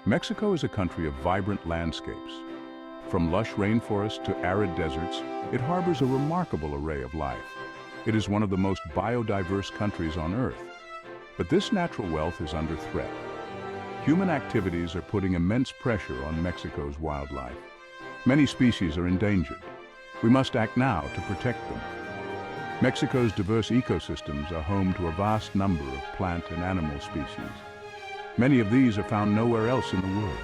Mexico is a country of vibrant landscapes. From lush rainforests to arid deserts, it harbors a remarkable array of life. It is one of the most biodiverse countries on Earth. But this natural wealth is under threat. Human activities are putting immense pressure on Mexico's wildlife. Many species are endangered. We must act now to protect them. Mexico's diverse ecosystems are home to a vast number of plant and animal species. Many of these are found nowhere else in the world.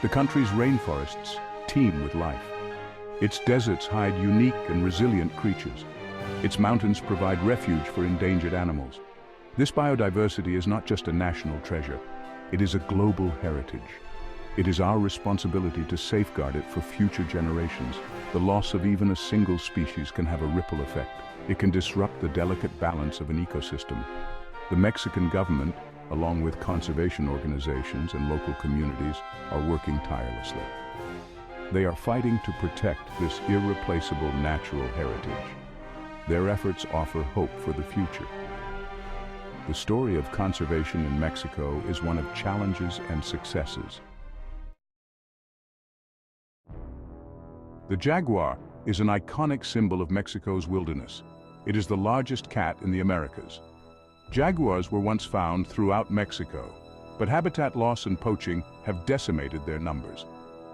The country's rainforests teem with life. Its deserts hide unique and resilient creatures. Its mountains provide refuge for endangered animals. This biodiversity is not just a national treasure, it is a global heritage. It is our responsibility to safeguard it for future generations. The loss of even a single species can have a ripple effect. It can disrupt the delicate balance of an ecosystem. The Mexican government, along with conservation organizations and local communities, are working tirelessly. They are fighting to protect this irreplaceable natural heritage. Their efforts offer hope for the future. The story of conservation in Mexico is one of challenges and successes. The jaguar is an iconic symbol of Mexico's wilderness. It is the largest cat in the Americas. Jaguars were once found throughout Mexico, but habitat loss and poaching have decimated their numbers.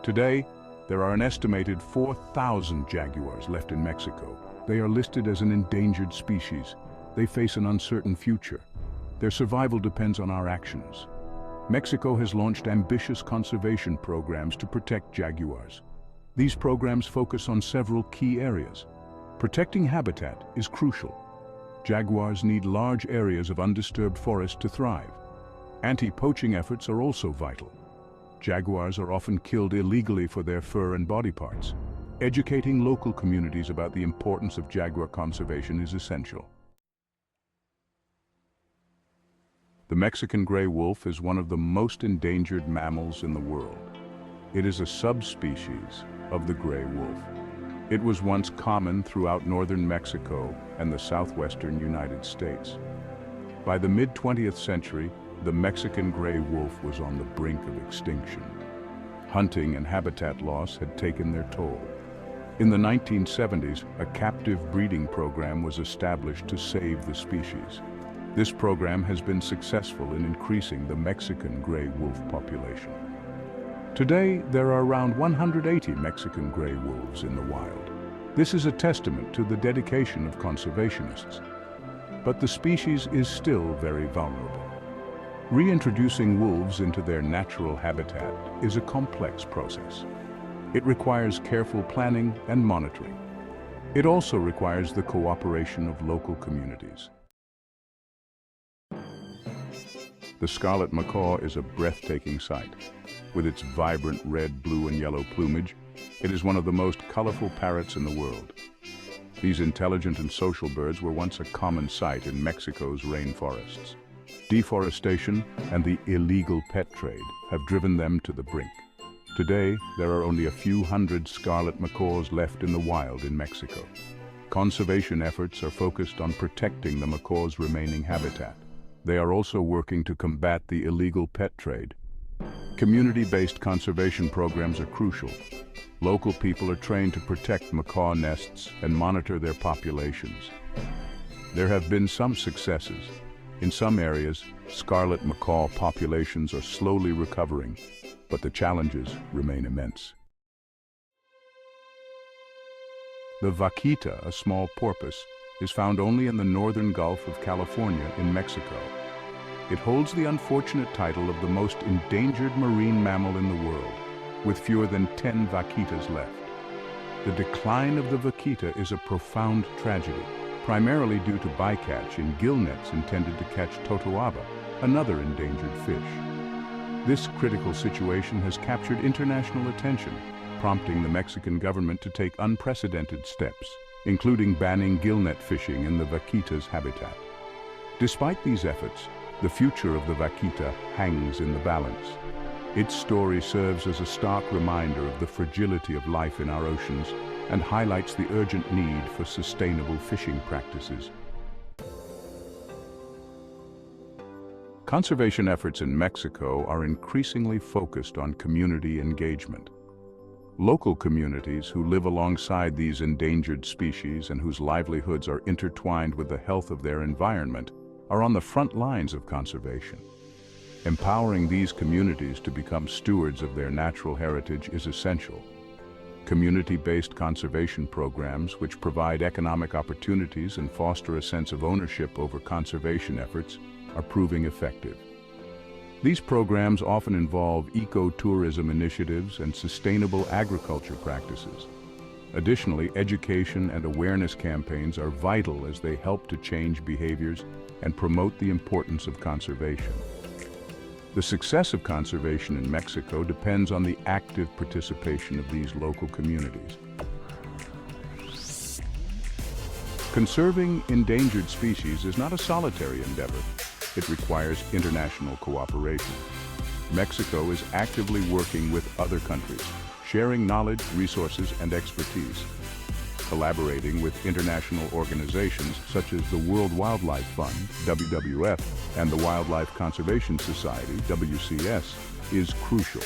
Today, there are an estimated 4,000 jaguars left in Mexico. They are listed as an endangered species. They face an uncertain future. Their survival depends on our actions. Mexico has launched ambitious conservation programs to protect jaguars. These programs focus on several key areas. Protecting habitat is crucial. Jaguars need large areas of undisturbed forest to thrive. Anti-poaching efforts are also vital. Jaguars are often killed illegally for their fur and body parts. Educating local communities about the importance of jaguar conservation is essential. The Mexican gray wolf is one of the most endangered mammals in the world. It is a subspecies of the gray wolf. It was once common throughout northern Mexico and the southwestern United States. By the mid-20th century, the Mexican gray wolf was on the brink of extinction. Hunting and habitat loss had taken their toll. In the 1970s, a captive breeding program was established to save the species. This program has been successful in increasing the Mexican gray wolf population. Today, there are around 180 Mexican gray wolves in the wild. This is a testament to the dedication of conservationists. But the species is still very vulnerable. Reintroducing wolves into their natural habitat is a complex process. It requires careful planning and monitoring. It also requires the cooperation of local communities. The Scarlet Macaw is a breathtaking sight. With its vibrant red, blue, and yellow plumage, it is one of the most colorful parrots in the world. These intelligent and social birds were once a common sight in Mexico's rainforests. Deforestation and the illegal pet trade have driven them to the brink. Today, there are only a few hundred Scarlet Macaws left in the wild in Mexico. Conservation efforts are focused on protecting the macaw's remaining habitat. They are also working to combat the illegal pet trade. Community-based conservation programs are crucial. Local people are trained to protect macaw nests and monitor their populations. There have been some successes. In some areas, Scarlet Macaw populations are slowly recovering, but the challenges remain immense. The Vaquita, a small porpoise, is found only in the northern Gulf of California in Mexico. It holds the unfortunate title of the most endangered marine mammal in the world, with fewer than 10 vaquitas left. The decline of the vaquita is a profound tragedy, primarily due to bycatch in gill nets intended to catch totoaba, another endangered fish. This critical situation has captured international attention, prompting the Mexican government to take unprecedented steps, including banning gillnet fishing in the vaquita's habitat. Despite these efforts, the future of the vaquita hangs in the balance. Its story serves as a stark reminder of the fragility of life in our oceans and highlights the urgent need for sustainable fishing practices. Conservation efforts in Mexico are increasingly focused on community engagement. Local communities who live alongside these endangered species and whose livelihoods are intertwined with the health of their environment are on the front lines of conservation. Empowering these communities to become stewards of their natural heritage is essential. Community-based conservation programs, which provide economic opportunities and foster a sense of ownership over conservation efforts, are proving effective. These programs often involve ecotourism initiatives and sustainable agriculture practices. Additionally, education and awareness campaigns are vital as they help to change behaviors and promote the importance of conservation. The success of conservation in Mexico depends on the active participation of these local communities. Conserving endangered species is not a solitary endeavor. It requires international cooperation. Mexico is actively working with other countries, sharing knowledge, resources, and expertise. Collaborating with international organizations such as the World Wildlife Fund, WWF, and the Wildlife Conservation Society, WCS, is crucial.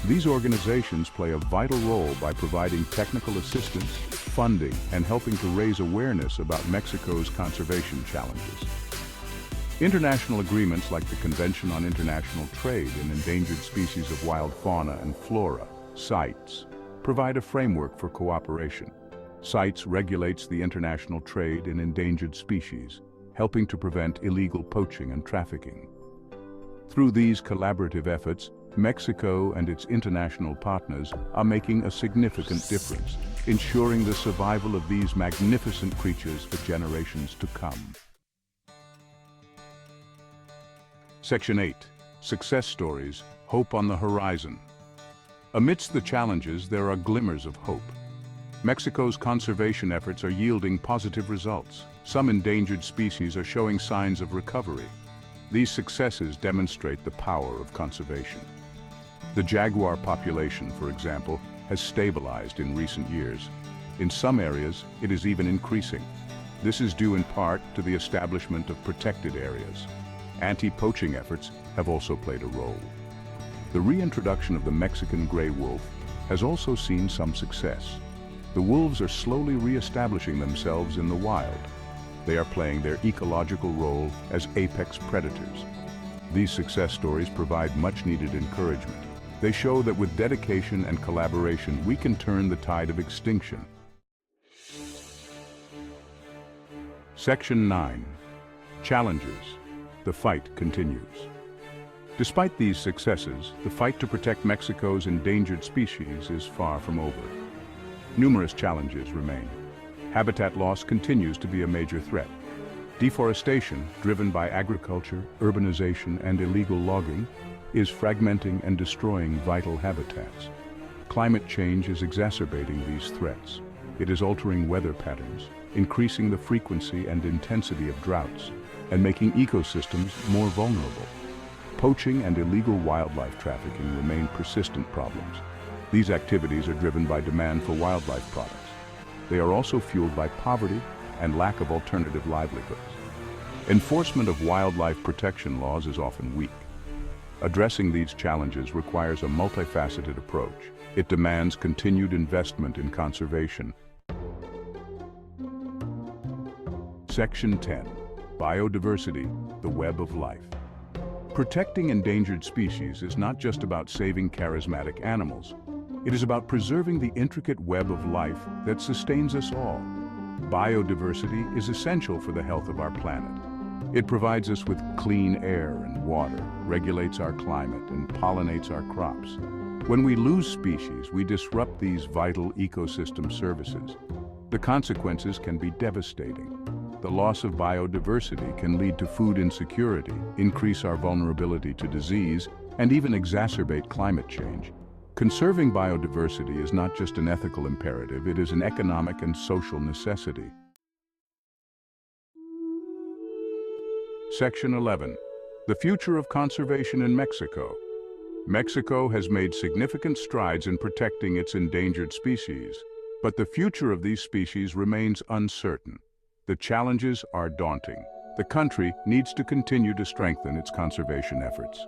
These organizations play a vital role by providing technical assistance, funding, and helping to raise awareness about Mexico's conservation challenges. International agreements like the Convention on International Trade in Endangered Species of Wild Fauna and Flora, CITES, provide a framework for cooperation. CITES regulates the international trade in endangered species, helping to prevent illegal poaching and trafficking. Through these collaborative efforts, Mexico and its international partners are making a significant difference, ensuring the survival of these magnificent creatures for generations to come. Section 8. Success Stories, Hope on the Horizon. Amidst the challenges, there are glimmers of hope. Mexico's conservation efforts are yielding positive results. Some endangered species are showing signs of recovery. These successes demonstrate the power of conservation. The jaguar population, for example, has stabilized in recent years. In some areas, it is even increasing. This is due in part to the establishment of protected areas. Anti-poaching efforts have also played a role. The reintroduction of the Mexican gray wolf has also seen some success. The wolves are slowly re-establishing themselves in the wild. They are playing their ecological role as apex predators. These success stories provide much-needed encouragement. They show that with dedication and collaboration, we can turn the tide of extinction. Section 9. Challenges. The fight continues. Despite these successes, the fight to protect Mexico's endangered species is far from over. Numerous challenges remain. Habitat loss continues to be a major threat. Deforestation, driven by agriculture, urbanization, and illegal logging, is fragmenting and destroying vital habitats. Climate change is exacerbating these threats. It is altering weather patterns, increasing the frequency and intensity of droughts, and making ecosystems more vulnerable. Poaching and illegal wildlife trafficking remain persistent problems. These activities are driven by demand for wildlife products. They are also fueled by poverty and lack of alternative livelihoods. Enforcement of wildlife protection laws is often weak. Addressing these challenges requires a multifaceted approach. It demands continued investment in conservation. Section 10. Biodiversity, the web of life. Protecting endangered species is not just about saving charismatic animals. It is about preserving the intricate web of life that sustains us all. Biodiversity is essential for the health of our planet. It provides us with clean air and water, regulates our climate, and pollinates our crops. When we lose species, we disrupt these vital ecosystem services. The consequences can be devastating. The loss of biodiversity can lead to food insecurity, increase our vulnerability to disease, and even exacerbate climate change. Conserving biodiversity is not just an ethical imperative, it is an economic and social necessity. Section 11. The future of conservation in Mexico. Mexico has made significant strides in protecting its endangered species, but the future of these species remains uncertain. The challenges are daunting. the country needs to continue to strengthen its conservation efforts.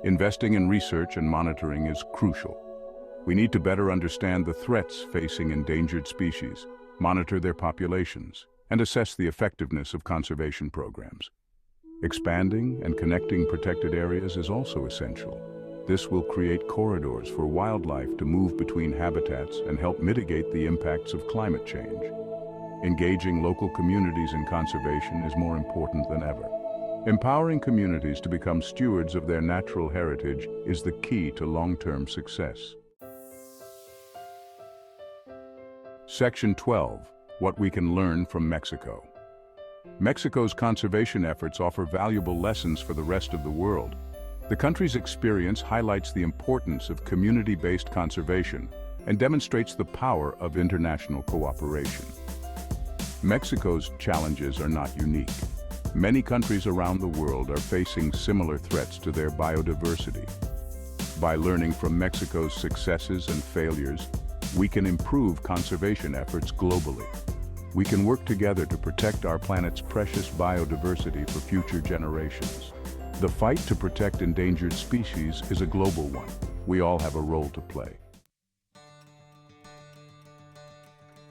Investing in research and monitoring is crucial. We need to better understand the threats facing endangered species, monitor their populations, and assess the effectiveness of conservation programs. Expanding and connecting protected areas is also essential. This will create corridors for wildlife to move between habitats and help mitigate the impacts of climate change. Engaging local communities in conservation is more important than ever. Empowering communities to become stewards of their natural heritage is the key to long-term success. Section 12. What we can learn from Mexico. Mexico's conservation efforts offer valuable lessons for the rest of the world. The country's experience highlights the importance of community-based conservation and demonstrates the power of international cooperation. Mexico's challenges are not unique. Many countries around the world are facing similar threats to their biodiversity. By learning from Mexico's successes and failures, we can improve conservation efforts globally. We can work together to protect our planet's precious biodiversity for future generations. The fight to protect endangered species is a global one. We all have a role to play.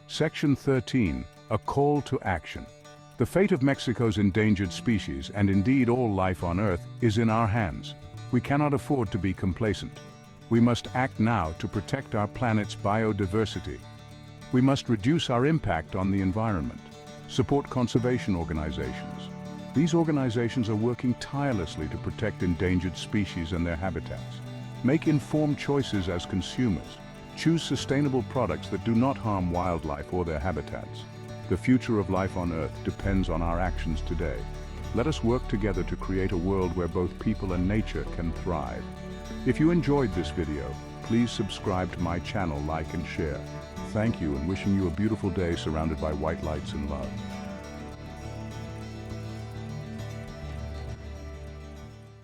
Section 13. A call to action. The fate of Mexico's endangered species, and indeed all life on Earth, is in our hands. We cannot afford to be complacent. We must act now to protect our planet's biodiversity. We must reduce our impact on the environment, support conservation organizations. These organizations are working tirelessly to protect endangered species and their habitats. Make informed choices as consumers. Choose sustainable products that do not harm wildlife or their habitats. The future of life on Earth depends on our actions today. Let us work together to create a world where both people and nature can thrive. If you enjoyed this video, please subscribe to my channel, like and share. Thank you, and wishing you a beautiful day surrounded by white lights and love.